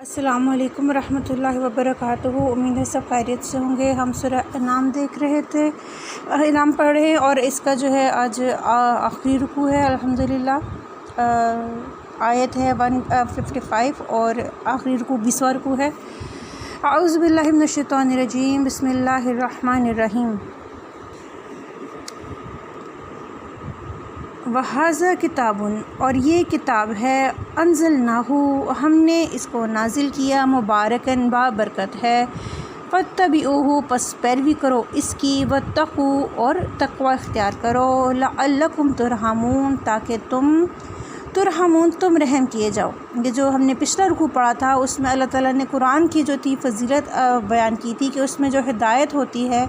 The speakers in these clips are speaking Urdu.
السلام علیکم ورحمۃ اللہ وبرکاتہ۔ امید ہے سب خیریت سے ہوں گے۔ ہم سورہ انعام دیکھ رہے تھے، انعام پڑھ رہے ہیں، اور اس کا جو ہے آج آخری رکوع ہے الحمدللہ۔ آیت ہے 155 اور آخری رکوع 20واں رکوع ہے۔ اعوذ باللہ من الشیطان الرجیم، بسم اللہ الرحمن الرحیم۔ وَهَذَا کتاب، اور یہ کتاب ہے، انزلناہ، ہم نے اس کو نازل کیا، مبارکاً بابرکت ہے، فاتبعوہ، پس پیروی کرو اس کی، واتقوا، اور تقوی اختیار کرو، لعلکم ترحمون، تاکہ تم رحم کیے جاؤ۔ یہ جو ہم نے پچھلا رکوع پڑھا تھا اس میں اللہ تعالیٰ نے قرآن کی جو تھی فضیلت بیان کی تھی کہ اس میں جو ہدایت ہوتی ہے،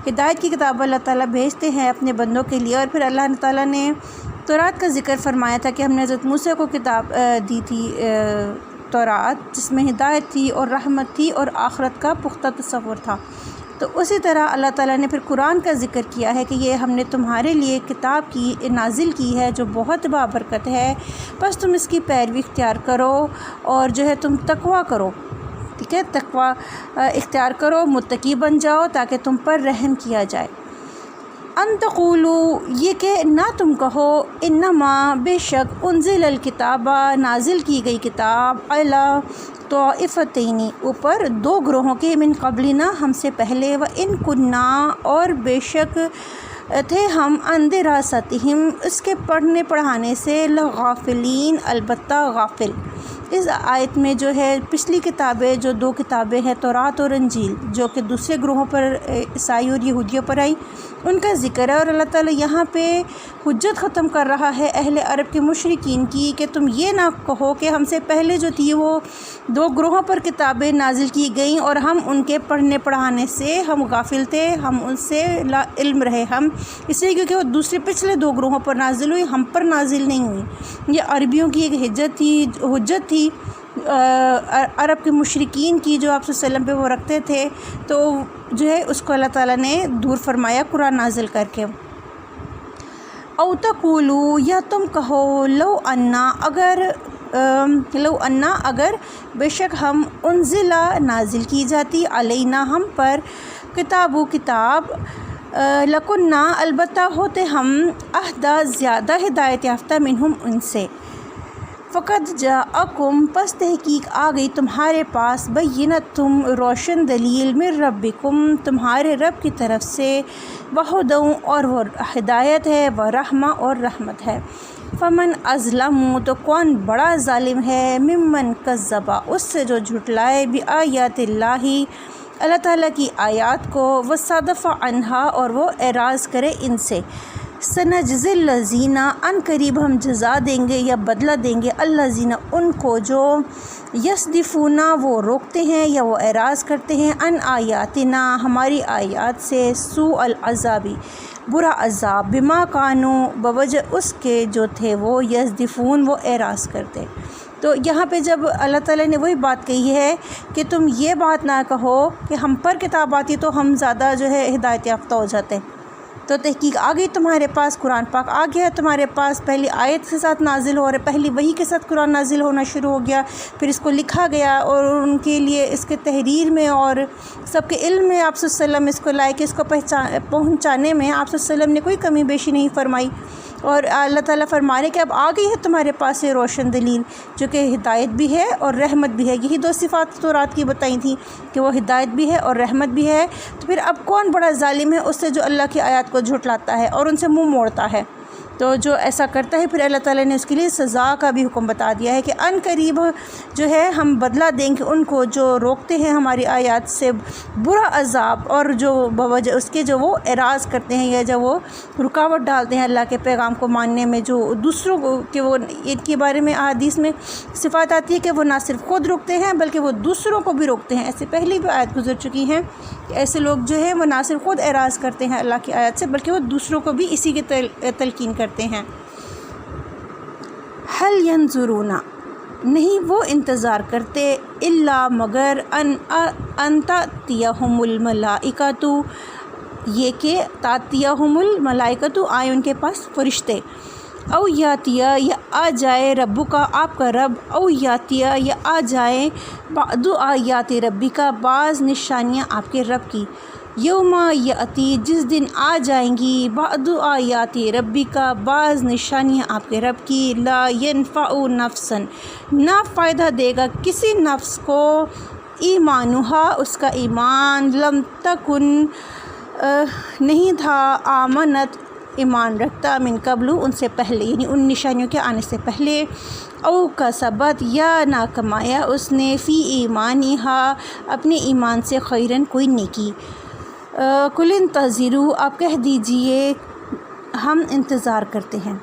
ہدایت کی کتاب اللہ تعالیٰ بھیجتے ہیں اپنے بندوں کے لیے۔ اور پھر اللہ تعالیٰ نے تورات کا ذکر فرمایا تھا کہ ہم نے حضرت موسیٰ کو کتاب دی تھی تورات، جس میں ہدایت تھی اور رحمت تھی اور آخرت کا پختہ تصور تھا۔ تو اسی طرح اللہ تعالیٰ نے پھر قرآن کا ذکر کیا ہے کہ یہ ہم نے تمہارے لیے کتاب کی نازل کی ہے جو بہت بابرکت ہے، بس تم اس کی پیروی اختیار کرو اور جو ہے تم تقوی کرو، ٹھیک ہے، تقوی اختیار کرو، متقی بن جاؤ تاکہ تم پر رحم کیا جائے۔ ان تقولوا، یہ کہ نہ تم کہو، انما، بے شک، انزل الکتاب، نازل کی گئی کتاب، علی طائفتین، اوپر دو گروہوں کے، من قبلنا، ہم سے پہلے، وان کنا، اور بے شک تھے ہم، عن دراستہم، اس کے پڑھنے پڑھانے سے، لغافلین، البتہ غافل۔ اس آیت میں جو ہے پچھلی کتابیں، جو دو کتابیں ہیں تورات اور انجیل، جو کہ دوسرے گروہوں پر، عیسائی اور یہودیوں پر آئی، ان کا ذکر ہے۔ اور اللہ تعالیٰ یہاں پہ حجت ختم کر رہا ہے اہل عرب کے مشرکین کی کہ تم یہ نہ کہو کہ ہم سے پہلے جو تھی وہ دو گروہوں پر کتابیں نازل کی گئیں اور ہم ان کے پڑھنے پڑھانے سے ہم غافل تھے، ہم ان سے لا علم رہے، ہم اس لیے کیونکہ وہ دوسرے پچھلے دو گروہوں پر نازل ہوئی، ہم پر نازل نہیں ہوئی۔ یہ عربیوں کی ایک حجت تھی عرب کے مشرکین کی، جو آپ صلی اللہ علیہ وسلم پہ وہ رکھتے تھے، تو جو ہے اس کو اللہ تعالیٰ نے دور فرمایا قرآن نازل کر کے۔ او تقولو، یا تم کہو، لو انا، اگر بے شک ہم، انزلہ، نازل کی جاتی، علینا، ہم پر، کتاب، لکنہ، البتہ ہوتے ہم، اہدیٰ، زیادہ ہدایت یافتہ، منہم، ان سے۔ فقد جاءکم، پس تحقیق آ گئی تمہارے پاس، بینۃ، روشن دلیل، من ربکم، تمہارے رب کی طرف سے، وہدی، اور وہ ہدایت ہے، ورحمہ، اور رحمت ہے۔ فمن اظلم، تو کون بڑا ظالم ہے، ممن کذب، اس سے جو جھٹلائے، بآیات اللہ، اللہ تعالیٰ کی آیات کو، وصدف عنہا، اور وہ اعراض کرے ان سے۔ سنجزی الذین، ان قریب ہم جزا دیں گے یا بدلہ دیں گے، الذین، ان کو، جو یصدفون، وہ روکتے ہیں یا وہ اعراض کرتے ہیں، ان آیاتنا، ہماری آیات سے، سوء العذاب، برا عذاب، بما کانوا، بوجہ اس کے جو تھے وہ، یصدفون، وہ اعراض کرتے۔ تو یہاں پہ جب اللہ تعالیٰ نے وہی بات کہی ہے کہ تم یہ بات نہ کہو کہ ہم پر کتاب آتی تو ہم زیادہ جو ہے ہدایت یافتہ ہو جاتے ہیں، تو تحقیق آ گئی تمہارے پاس، قرآن پاک آ گیا تمہارے پاس، پہلی آیت کے ساتھ نازل ہو رہا ہے، پہلی وحی کے ساتھ قرآن نازل ہونا شروع ہو گیا، پھر اس کو لکھا گیا اور ان کے لیے اس کے تحریر میں اور سب کے علم میں آپ صلی اللہ علیہ وسلم اس کو لائے کہ اس کو پہنچانے میں آپ صلی اللہ علیہ وسلم نے کوئی کمی بیشی نہیں فرمائی۔ اور اللہ تعالیٰ فرما رہے کہ اب آ گئی ہے تمہارے پاس یہ روشن دلیل، جو کہ ہدایت بھی ہے اور رحمت بھی ہے۔ یہی دو صفات تورات کی بتائی تھیں کہ وہ ہدایت بھی ہے اور رحمت بھی ہے۔ تو پھر اب کون بڑا ظالم ہے، اس سے جو اللہ کی آیات کو جھٹلاتا ہے اور ان سے منہ موڑتا ہے۔ تو جو ایسا کرتا ہے پھر اللہ تعالیٰ نے اس کے لیے سزا کا بھی حکم بتا دیا ہے کہ ان قریب جو ہے ہم بدلہ دیں گے ان کو جو روکتے ہیں ہماری آیات سے، برا عذاب، اور جو بوجہ اس کے جو وہ اعراض کرتے ہیں یا جو وہ رکاوٹ ڈالتے ہیں اللہ کے پیغام کو ماننے میں، جو دوسروں کو کہ وہ ان کے بارے میں احادیث میں صفات آتی ہے کہ وہ نہ صرف خود روکتے ہیں بلکہ وہ دوسروں کو بھی روکتے ہیں۔ ایسے پہلی بھی آیت گزر چکی ہیں کہ ایسے لوگ جو ہے وہ نہ صرف خود اعراض کرتے ہیں اللہ کی آیات سے بلکہ وہ دوسروں کو بھی اسی کی تلقین کرتے ہیں۔ هل ينظرون، نہیں وہ انتظار کرتے، الا مگر، ان تأتیہم الملائکۃ، یہ کہ تأتیہم الملائکۃ، آئے ان کے پاس فرشتے، او یاتیا یا آ جائے ربو کا آپ کا رب، او یاتیا یا آ جائے بعد آیات ربی کا بعض نشانیاں آپ کے رب کی، یوم یاتی جس دن آ جائیں گی بعد آیات ربی کا بعض نشانیاں آپ کے رب کی، لا ینفع نفسا نہ فائدہ دے گا کسی نفس کو، ایمانہا اس کا ایمان، لم تکن نہیں تھا، آمنت ایمان رکھتا، من قبل ان سے پہلے، یعنی ان نشانیوں کے آنے سے پہلے، او کسبت یا نہ کمایا اس نے، فی ایمانہا اپنے ایمان سے، خیرن کوئی نیکی، قل انتظروا آپ کہہ دیجئے ہم انتظار کرتے ہیں،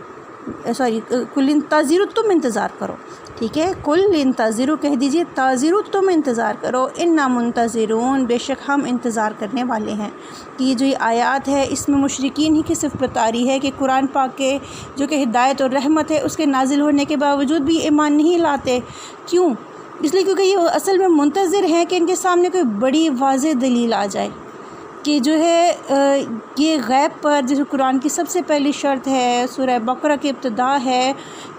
قل انتظروا تم انتظار کرو، ٹھیک ہے، قل انتظروا کہہ دیجئے، تاظروا تم انتظار کرو، انا منتظرون بے شک ہم انتظار کرنے والے ہیں۔ کہ یہ جو آیات ہے اس میں مشرکین ہی کی صرف بتا رہی ہے کہ قرآن پاک کے جو کہ ہدایت اور رحمت ہے اس کے نازل ہونے کے باوجود بھی ایمان نہیں لاتے، کیوں؟ اس لیے کیونکہ یہ اصل میں منتظر ہیں کہ ان کے سامنے کوئی بڑی واضح دلیل آ جائے کہ جو ہے یہ غیب پر، جیسے قرآن کی سب سے پہلی شرط ہے، سورہ بقرہ کی ابتدا ہے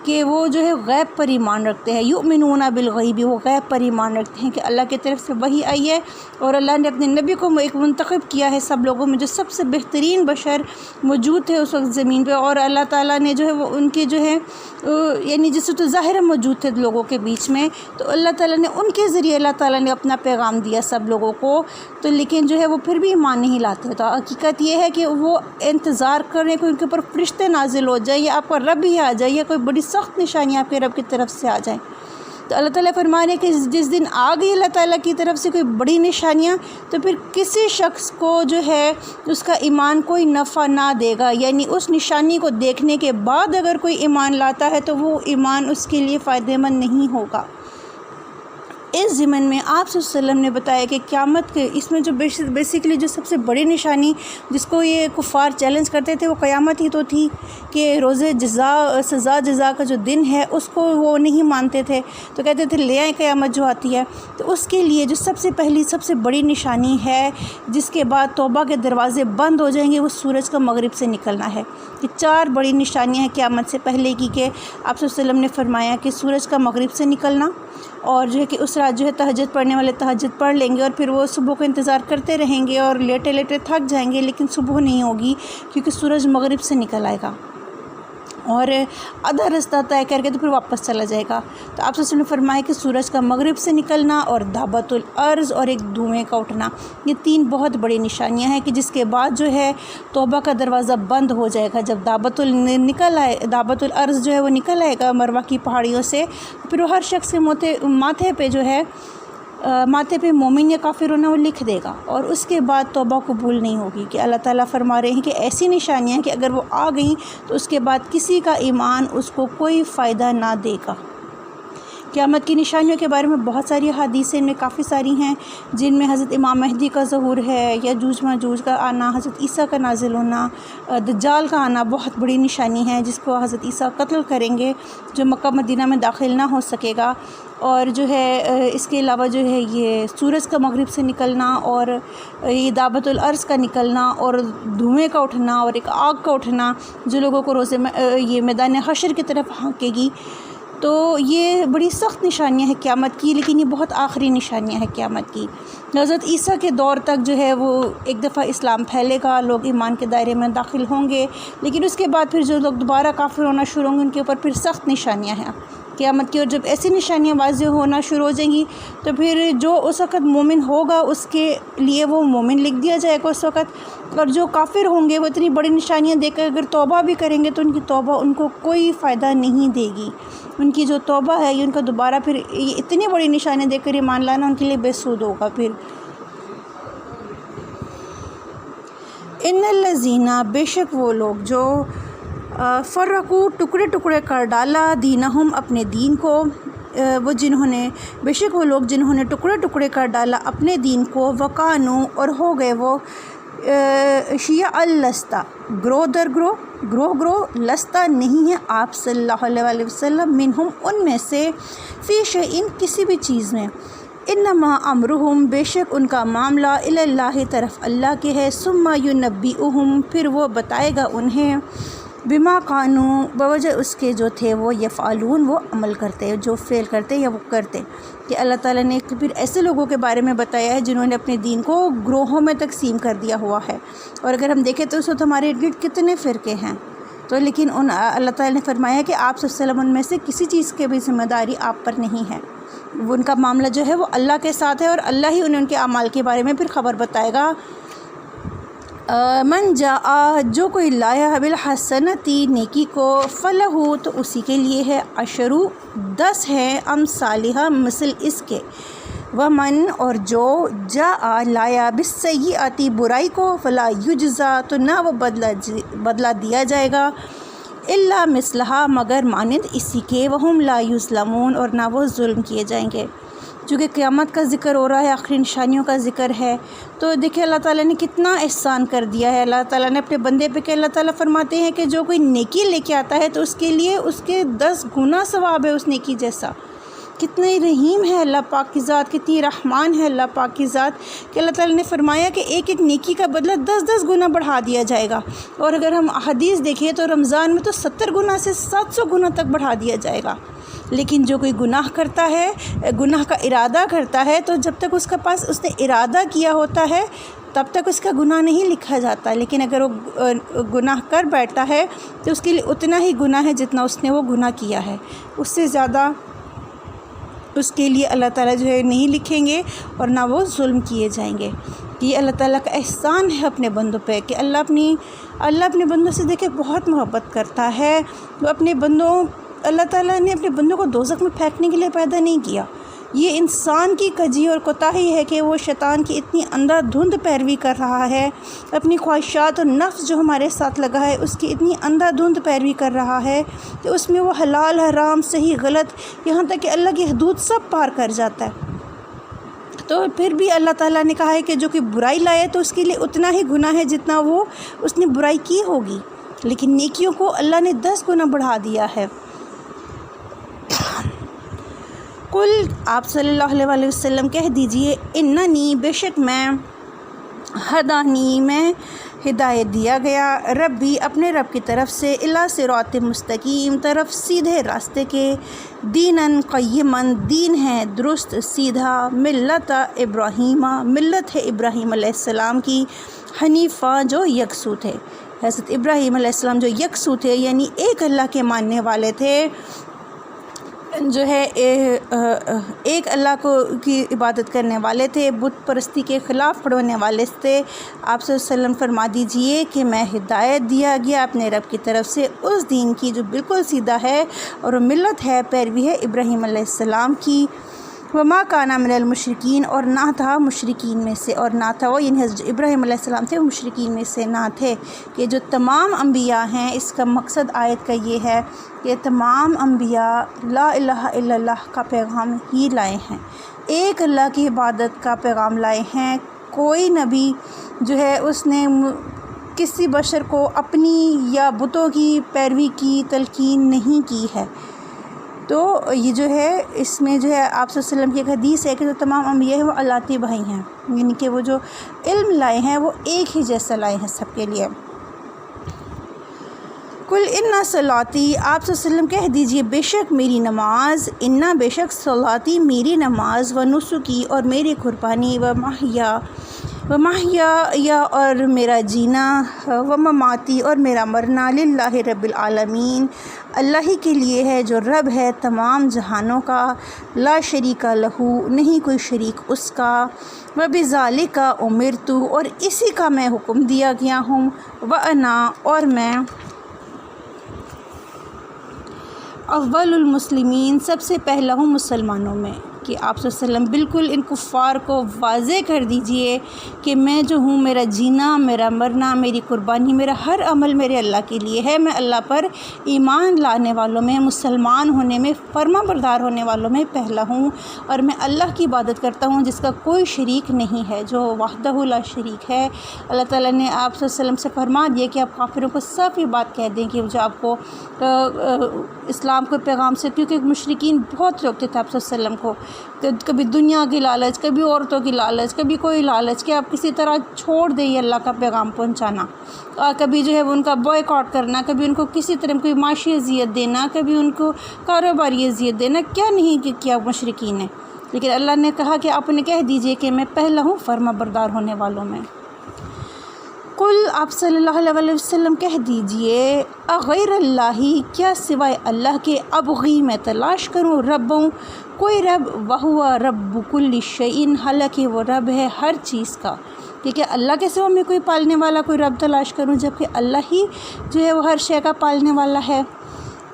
کہ وہ جو ہے غیب پر ایمان رکھتے ہیں، یؤمنون بالغیب، وہ غیب پر ایمان رکھتے ہیں کہ اللہ کی طرف سے وحی آئی ہے اور اللہ نے اپنے نبی کو ایک منتخب کیا ہے سب لوگوں میں جو سب سے بہترین بشر موجود تھے اس وقت زمین پہ، اور اللہ تعالیٰ نے جو ہے وہ ان کے جو ہے یعنی جس تو ظاہر موجود تھے لوگوں کے بیچ میں، تو اللہ تعالیٰ نے ان کے ذریعے اللہ تعالیٰ نے اپنا پیغام دیا سب لوگوں کو، تو لیکن جو ہے وہ پھر بھی ایمان نہیں لاتے۔ تو حقیقت یہ ہے کہ وہ انتظار کریں کہ ان کے اوپر فرشتے نازل ہو جائیں یا آپ کا رب ہی آ جائے یا کوئی بڑی سخت نشانی آپ کے رب کی طرف سے آ جائیں۔ تو اللہ تعالیٰ فرما رہے ہیں کہ جس دن آ گئی اللہ تعالیٰ کی طرف سے کوئی بڑی نشانیاں، تو پھر کسی شخص کو جو ہے اس کا ایمان کوئی نفع نہ دے گا، یعنی اس نشانی کو دیکھنے کے بعد اگر کوئی ایمان لاتا ہے تو وہ ایمان اس کے لیے فائدہ مند نہیں ہوگا۔ اس ضمن میں آپ صلی اللہ علیہ وسلم نے بتایا کہ قیامت کے اس میں جو بیسیکلی جو سب سے بڑی نشانی جس کو یہ کفار چیلنج کرتے تھے وہ قیامت ہی تو تھی، کہ روز سزا جزا کا جو دن ہے اس کو وہ نہیں مانتے تھے، تو کہتے تھے لے آئیں قیامت جو آتی ہے۔ تو اس کے لیے جو سب سے پہلی سب سے بڑی نشانی ہے جس کے بعد توبہ کے دروازے بند ہو جائیں گے، وہ سورج کا مغرب سے نکلنا ہے۔ کہ 4 بڑی نشانیاں ہیں قیامت سے پہلے کی، کہ آپ صلی اللہ علیہ وسلم نے فرمایا کہ سورج کا مغرب سے نکلنا، اور جو ہے کہ اس رات جو ہے تہجد پڑھنے والے تہجد پڑھ لیں گے اور پھر وہ صبح کو انتظار کرتے رہیں گے اور لیٹے لیٹے تھک جائیں گے، لیکن صبح نہیں ہوگی کیونکہ سورج مغرب سے نکل آئے گا اور آدھا رستہ طے کر کے تو پھر واپس چلا جائے گا۔ تو آپ نے فرمایا کہ سورج کا مغرب سے نکلنا اور دعوت الارض اور ایک دھوئیں کا اٹھنا، یہ 3 بہت بڑی نشانیاں ہیں کہ جس کے بعد جو ہے توبہ کا دروازہ بند ہو جائے گا۔ جب دعوت الارض جو ہے وہ نکل آئے گا مروہ کی پہاڑیوں سے، پھر وہ ہر شخص کے ماتھے پہ جو ہے ماتھے پہ مومن یا کافر ہونا وہ لکھ دے گا، اور اس کے بعد توبہ قبول نہیں ہوگی۔ کہ اللہ تعالیٰ فرما رہے ہیں کہ ایسی نشانیاں کہ اگر وہ آ گئیں تو اس کے بعد کسی کا ایمان اس کو کوئی فائدہ نہ دے گا۔ قیامت کی نشانیوں کے بارے میں بہت ساری حدیثیں ان میں کافی ساری ہیں، جن میں حضرت امام مہدی کا ظہور ہے، یاجوج ماجوج کا آنا، حضرت عیسیٰ کا نازل ہونا، دجال کا آنا بہت بڑی نشانی ہے جس کو حضرت عیسیٰ قتل کریں گے، جو مکہ مدینہ میں داخل نہ ہو سکے گا، اور جو ہے اس کے علاوہ جو ہے یہ سورج کا مغرب سے نکلنا اور یہ دعوت الارض کا نکلنا اور دھوئیں کا اٹھنا اور ایک آگ کا اٹھنا جو لوگوں کو یہ میدان حشر کی طرف ہانکے گی۔ تو یہ بڑی سخت نشانیاں ہیں قیامت کی، لیکن یہ بہت آخری نشانیاں ہیں قیامت کی۔ حضرت عیسیٰ کے دور تک جو ہے وہ ایک دفعہ اسلام پھیلے گا، لوگ ایمان کے دائرے میں داخل ہوں گے، لیکن اس کے بعد پھر جو لوگ دوبارہ کافر ہونا شروع ہوں گے ان کے اوپر پھر سخت نشانیاں ہیں قیامت کی، اور جب ایسی نشانیاں واضح ہونا شروع ہو جائیں گی تو پھر جو اس وقت مومن ہوگا اس کے لیے وہ مومن لکھ دیا جائے گا اس وقت، اور جو کافر ہوں گے وہ اتنی بڑی نشانیاں دیکھ کر اگر توبہ بھی کریں گے تو ان کی توبہ ان کو کوئی فائدہ نہیں دے گی، ان کی جو توبہ ہے یہ ان کا دوبارہ پھر اتنی بڑی نشانیاں دیکھ کر ایمان لانا ان کے لیے بے سود ہوگا۔ پھر ان الذین بے شک وہ لوگ جو فرقو ٹکڑے ٹکڑے کر ڈالا دینہم اپنے دین کو، وہ جنہوں نے بے شک وہ لوگ جنہوں نے ٹکڑے ٹکڑے کر ڈالا اپنے دین کو، وقانو اور ہو گئے وہ شیعہ لستہ گروہ در گروہ لستہ نہیں ہے آپ صلی اللہ علیہ وسلم، منہم ان میں سے، فی شیء کسی بھی چیز میں، انما امرہم بے شک ان کا معاملہ الی اللہ طرف اللہ کے ہے، ثم ینبئہم پھر وہ بتائے گا انہیں، بما قانو بوجہ اس کے جو تھے وہ یفعلون وہ عمل کرتے جو فعل کرتے یا وہ کرتے. کہ اللہ تعالیٰ نے پھر ایسے لوگوں کے بارے میں بتایا ہے جنہوں نے اپنے دین کو گروہوں میں تقسیم کر دیا ہوا ہے. اور اگر ہم دیکھیں تو اس وقت ہمارے ارد گرد کتنے فرقے ہیں، تو لیکن اللہ تعالیٰ نے فرمایا کہ آپ صلی اللہ علیہ وسلم ان میں سے کسی چیز کی بھی ذمہ داری آپ پر نہیں ہے. وہ ان کا معاملہ جو ہے وہ اللہ کے ساتھ ہے، اور اللہ ہی انہیں ان کے اعمال کے بارے میں پھر خبر بتائے گا. من جاء جو کوئی لایا بالحسنتی نیکی کو فلہ تو اسی کے لیے ہے عشرو 10 ہیں امثالھا مثل اس کے. ومن اور جو جاء لایا بالسیئاتی برائی کو فلا یجزا تو نہ وہ بدلہ دیا جائے گا الا مثلھا مگر مانند اسی کے وہم لا یظلمون اور نہ وہ ظلم کیے جائیں گے. چونکہ قیامت کا ذکر ہو رہا ہے، آخری نشانیوں کا ذکر ہے، تو دیکھیں اللہ تعالیٰ نے کتنا احسان کر دیا ہے. اللہ تعالیٰ نے اپنے بندے پہ کہ اللہ تعالیٰ فرماتے ہیں کہ جو کوئی نیکی لے کے آتا ہے تو اس کے لیے اس کے 10 گنا ثواب ہے اس نیکی جیسا. کتنی رحیم ہے اللہ پاک کی ذات، کتنی رحمان ہے اللہ پاک کی ذات کہ اللہ تعالیٰ نے فرمایا کہ ایک ایک نیکی کا بدلہ 10 گنا بڑھا دیا جائے گا. اور اگر ہم حدیث دیکھیں تو رمضان میں تو 70 گنا سے 700 گنا تک بڑھا دیا جائے گا. لیکن جو کوئی گناہ کرتا ہے، گناہ کا ارادہ کرتا ہے، تو جب تک اس کے پاس اس نے ارادہ کیا ہوتا ہے تب تک اس کا گناہ نہیں لکھا جاتا. لیکن اگر وہ گناہ کر بیٹھتا ہے تو اس کے لیے اتنا ہی گناہ ہے جتنا اس نے وہ گناہ کیا ہے، اس سے زیادہ اس کے لیے اللہ تعالیٰ جو ہے نہیں لکھیں گے اور نہ وہ ظلم کیے جائیں گے. یہ اللہ تعالیٰ کا احسان ہے اپنے بندوں پہ کہ اللہ اپنے بندوں سے دیکھے بہت محبت کرتا ہے. وہ اپنے بندوں اللہ تعالیٰ نے اپنے بندوں کو دوزخ میں پھینکنے کے لیے پیدا نہیں کیا. یہ انسان کی کجی اور کوتاہی ہے کہ وہ شیطان کی اتنی اندھا دھند پیروی کر رہا ہے، اپنی خواہشات اور نفس جو ہمارے ساتھ لگا ہے اس کی اتنی اندھا دھند پیروی کر رہا ہے کہ اس میں وہ حلال حرام صحیح غلط یہاں تک کہ اللہ کی حدود سب پار کر جاتا ہے. تو پھر بھی اللہ تعالیٰ نے کہا ہے کہ جو کہ برائی لائے تو اس کے لیے اتنا ہی گناہ ہے جتنا وہ اس نے برائی کی ہوگی، لیکن نیکیوں کو اللہ نے 10 گنا بڑھا دیا ہے. کل آپ صلی اللہ علیہ وسلم کہہ دیجئے اننی بے شک میں ہدانی میں ہدایت دیا گیا ربی اپنے رب کی طرف سے الی صراط مستقیم طرف سیدھے راستے کے دیناً قیماً دین ہے درست سیدھا ملت ابراہیم ملت ہے ابراہیم علیہ السلام کی حنیفہ جو یکسو تھے. حضرت ابراہیم علیہ السلام جو یکسو تھے یعنی ایک اللہ کے ماننے والے تھے، جو ہے ایک اللہ کی عبادت کرنے والے تھے، بت پرستی کے خلاف کھڑے ہونے والے تھے. آپ صلی اللہ علیہ وسلم فرما دیجئے کہ میں ہدایت دیا گیا اپنے رب کی طرف سے اس دین کی جو بالکل سیدھا ہے اور وہ ملت ہے پیروی ہے ابراہیم علیہ السلام کی. وما کان من المشرکین اور نہ تھا مشرکین میں سے، اور نہ تھا وہ یعنی حضرت ابراہیم علیہ السلام تھے وہ مشرکین میں سے نہ تھے. کہ جو تمام انبیاء ہیں اس کا مقصد آیت کا یہ ہے کہ تمام انبیاء لا الہ الا اللہ کا پیغام ہی لائے ہیں، ایک اللہ کی عبادت کا پیغام لائے ہیں. کوئی نبی جو ہے اس نے کسی بشر کو اپنی یا بتوں کی پیروی کی تلقین نہیں کی ہے. تو یہ جو ہے اس میں جو ہے آپ صلی اللہ علیہ وسلم کی ایک حدیث ہے کہ جو تمام انبیاء ہیں وہ اللہ بھائی ہیں، یعنی کہ وہ جو علم لائے ہیں وہ ایک ہی جیسا لائے ہیں سب کے لیے. کل انا صلاتی آپ صلی اللہ علیہ وسلم کہہ دیجئے بے شک میری نماز، انا بے شک صلاتی میری نماز، و نسکی اور میری قربانی، و محیا اور میرا جینا، و مماتی اور میرا مرنا، للہ رب العالمین اللہ ہی کے لیے ہے جو رب ہے تمام جہانوں کا، لا شریک لہو نہیں کوئی شریک اس کا، و بذالک امرت اور اسی کا میں حکم دیا گیا ہوں، و انا اور میں اول المسلمین سب سے پہلا ہوں مسلمانوں میں. کہ آپ صلی اللہ علیہ وسلم بالکل ان کفار کو واضح کر دیجئے کہ میں جو ہوں میرا جینا، میرا مرنا، میری قربانی، میرا ہر عمل میرے اللہ کے لیے ہے. میں اللہ پر ایمان لانے والوں میں، مسلمان ہونے میں، فرما بردار ہونے والوں میں پہلا ہوں، اور میں اللہ کی عبادت کرتا ہوں جس کا کوئی شریک نہیں ہے، جو وحدہ لا شریک ہے. اللہ تعالیٰ نے آپ صلی اللہ علیہ وسلم سے فرما دیا کہ آپ کافروں کو صاف یہ بات کہہ دیں کہ جو آپ کو اسلام کے پیغام سے، کیونکہ مشرکین بہت روکتے تھے آپ صلی اللہ علیہ وسلم کو کبھی دنیا کی لالچ، کبھی عورتوں کی لالچ، کبھی کوئی لالچ کہ آپ کسی طرح چھوڑ دیں یہ اللہ کا پیغام پہنچانا، اور کبھی جو ہے وہ ان کا بوائکاٹ کرنا، کبھی ان کو کسی طرح کوئی معاشی اذیت دینا، کبھی ان کو کاروباری اذیت دینا، کیا نہیں کیا مشرکین نے۔ لیکن اللہ نے کہا کہ آپ انہیں کہہ دیجئے کہ میں پہلا ہوں فرما بردار ہونے والوں میں۔ قل، آپ صلی اللہ علیہ وسلم کہہ دیجئے، اغیر اللہ، کیا سوائے اللہ کے، ابغی، میں تلاش کروں، ربوں، کوئی رب، وہو رب کل شیء، حالانکہ وہ رب ہے ہر چیز کا۔ کہ اللہ کے سوا میں کوئی پالنے والا، کوئی رب تلاش کروں، جبکہ اللہ ہی جو ہے وہ ہر شے کا پالنے والا ہے۔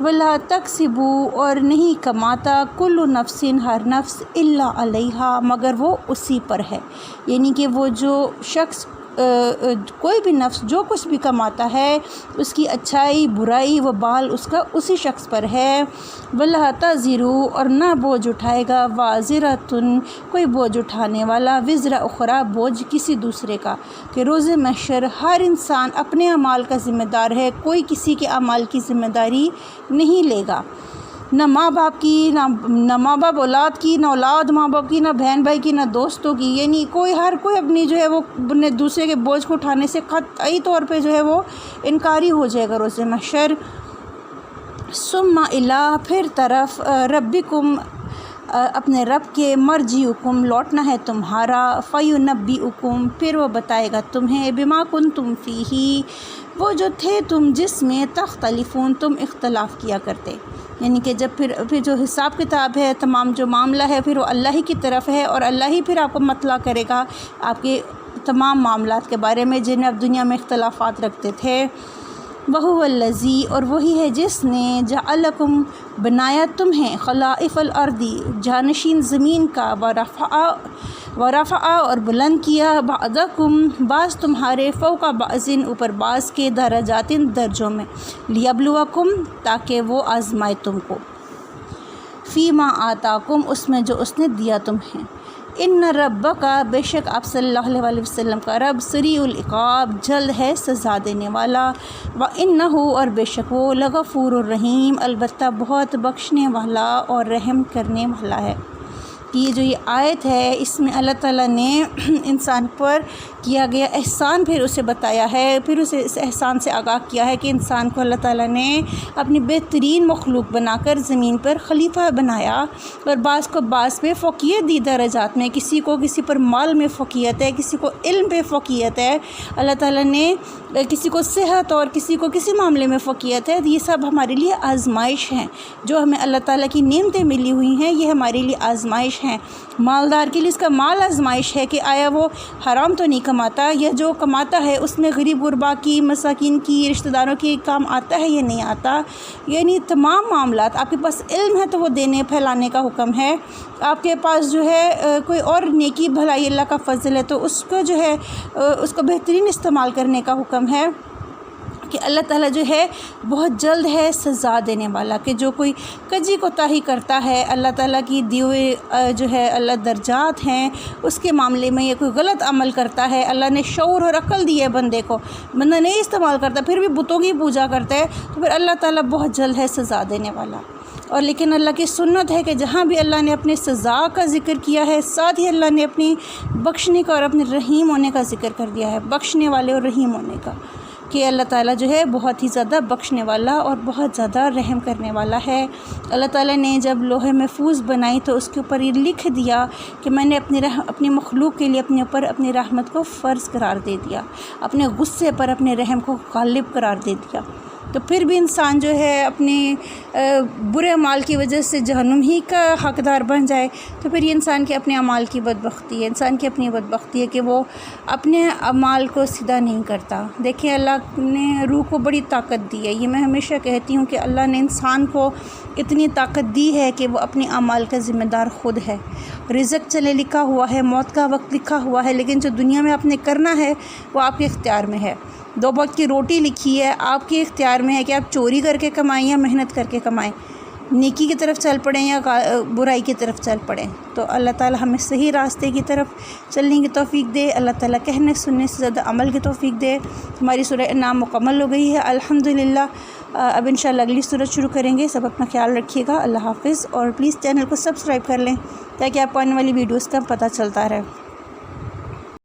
وَلَا تَكْسِبُ، اور نہیں کماتا، کل نفس، ہر نفس، الا علیہا، مگر وہ اسی پر ہے، یعنی کہ وہ جو شخص کوئی بھی نفس جو کچھ بھی کماتا ہے اس کی اچھائی برائی و بال اس کا اسی شخص پر ہے۔ وَلَا تَزِرُ، اور نہ بوجھ اٹھائے گا، وَازِرَةٌ، کوئی بوجھ اٹھانے والا، وِزْرَ اُخْرَى، بوجھ کسی دوسرے کا، کہ روز محشر ہر انسان اپنے اعمال کا ذمہ دار ہے، کوئی کسی کے اعمال کی ذمہ داری نہیں لے گا، نہ ماں باپ کی، نہ ماں باپ اولاد کی، نہ اولاد ماں باپ کی، نہ بہن بھائی کی، نہ دوستوں کی، یعنی ہر کوئی اپنی جو ہے وہ دوسرے کے بوجھ کو اٹھانے سے قطعی طور پہ جو ہے وہ انکاری ہو جائے گا روز محشر۔ ثم الی، پھر طرف، ربکم، اپنے رب کے، مرجعکم، لوٹنا ہے تمہارا، فینبئکم، پھر وہ بتائے گا تمہیں، بما کنتم فیہ، وہ جو تھے تم جس میں، تختلفون، تم اختلاف کیا کرتے، یعنی کہ جب پھر جو حساب کتاب ہے، تمام جو معاملہ ہے پھر وہ اللہ ہی کی طرف ہے، اور اللہ ہی پھر آپ کو مطلع کرے گا آپ کے تمام معاملات کے بارے میں جنہیں آپ دنیا میں اختلافات رکھتے تھے۔ وَهُوَ الَّذِي، اور وہی ہے جس نے، جعلکم، بنایا تمہیں، خلائف الارض، جانشین زمین کا، ورفع، اور بلند کیا، بعضکم، بعض تمہارے، فوق بعض، اوپر بعض کے، درجات، درجوں میں، لیبلوکم، تاکہ وہ آزمائے تم کو، فیما آتاکم، اس میں جو اس نے دیا تمہیں۔ ان ربک، بے شک آپ صلی اللہ علیہ وسلم کا رب، سریع العقاب، جلد ہے سزا دینے والا، وانہ، اور بے شک وہ، لغفور الرحیم، البتہ بہت بخشنے والا اور رحم کرنے والا ہے۔ یہ جو یہ آیت ہے اس میں اللہ تعالیٰ نے انسان پر کیا گیا احسان پھر اسے بتایا ہے، پھر اسے اس احسان سے آگاہ کیا ہے کہ انسان کو اللہ تعالیٰ نے اپنی بہترین مخلوق بنا کر زمین پر خلیفہ بنایا، اور بعض کو بعض پہ فوقیت دی درجات میں، کسی کو کسی پر مال میں فوقیت ہے، کسی کو علم پہ فوقیت ہے، اللہ تعالیٰ نے کسی کو صحت اور کسی کو کسی معاملے میں فوقیت ہے۔ یہ سب ہمارے لیے آزمائش ہیں، جو ہمیں اللہ تعالیٰ کی نعمتیں ملی ہوئی ہیں یہ ہمارے لیے آزمائش ہیں۔ مالدار کے لیے اس کا مال آزمائش ہے کہ آیا وہ حرام تو نہیں کماتا، یا جو کماتا ہے اس میں غریب غربا کی، مساکین کی، رشتہ داروں کی کام آتا ہے یا نہیں آتا، یعنی تمام معاملات۔ آپ کے پاس علم ہے تو وہ دینے پھیلانے کا حکم ہے، آپ کے پاس جو ہے کوئی اور نیکی بھلائی اللہ کا فضل ہے تو اس کو جو ہے اس کو بہترین استعمال کرنے کا حکم ہے، کہ اللہ تعالیٰ جو ہے بہت جلد ہے سزا دینے والا، کہ جو کوئی کجی کوتاہی کرتا ہے اللہ تعالیٰ کی دیے جو ہے اللہ درجات ہیں اس کے معاملے میں، یہ کوئی غلط عمل کرتا ہے، اللہ نے شعور اور عقل دی ہے بندے کو، بندہ نہیں استعمال کرتا، پھر بھی بتوں کی پوجا کرتا ہے، تو پھر اللہ تعالیٰ بہت جلد ہے سزا دینے والا۔ اور لیکن اللہ کی سنت ہے کہ جہاں بھی اللہ نے اپنے سزا کا ذکر کیا ہے ساتھ ہی اللہ نے اپنی بخشنے کا اور اپنے رحیم ہونے کا ذکر کر دیا ہے، بخشنے والے اور رحیم ہونے کا، کہ اللہ تعالیٰ جو ہے بہت ہی زیادہ بخشنے والا اور بہت زیادہ رحم کرنے والا ہے۔ اللہ تعالیٰ نے جب لوح محفوظ بنائی تو اس کے اوپر یہ لکھ دیا کہ میں نے اپنی مخلوق کے لیے اپنے اوپر اپنی رحمت کو فرض قرار دے دیا، اپنے غصے پر اپنے رحم کو غالب قرار دے دیا۔ تو پھر بھی انسان جو ہے اپنے برے اعمال کی وجہ سے جہنم ہی کا حقدار بن جائے، تو پھر یہ انسان کے اپنے اعمال کی بدبختی ہے، انسان کی اپنی بدبختی ہے کہ وہ اپنے اعمال کو سیدھا نہیں کرتا۔ دیکھیں اللہ نے روح کو بڑی طاقت دی ہے، یہ میں ہمیشہ کہتی ہوں کہ اللہ نے انسان کو اتنی طاقت دی ہے کہ وہ اپنے اعمال کا ذمہ دار خود ہے۔ رزق چلے لکھا ہوا ہے، موت کا وقت لکھا ہوا ہے، لیکن جو دنیا میں آپ نے کرنا ہے وہ آپ کے اختیار میں ہے۔ دو وقت کی روٹی لکھی ہے، آپ کے اختیار میں ہے کہ آپ چوری کر کے کمائیں یا محنت کر کے کمائیں، نیکی کی طرف چل پڑیں یا برائی کی طرف چل پڑیں۔ تو اللہ تعالی ہمیں صحیح راستے کی طرف چلنے کی توفیق دے، اللہ تعالیٰ کہنے سننے سے زیادہ عمل کی توفیق دے۔ ہماری سورہ انعام مکمل ہو گئی ہے الحمدللہ۔ اب انشاءاللہ اگلی صورت شروع کریں گے. سب اپنا خیال رکھیے گا. اللہ حافظ. اور پلیز چینل کو سبسکرائب کر لیں تاکہ آپ کو آنے والی ویڈیوز کا پتہ چلتا رہے.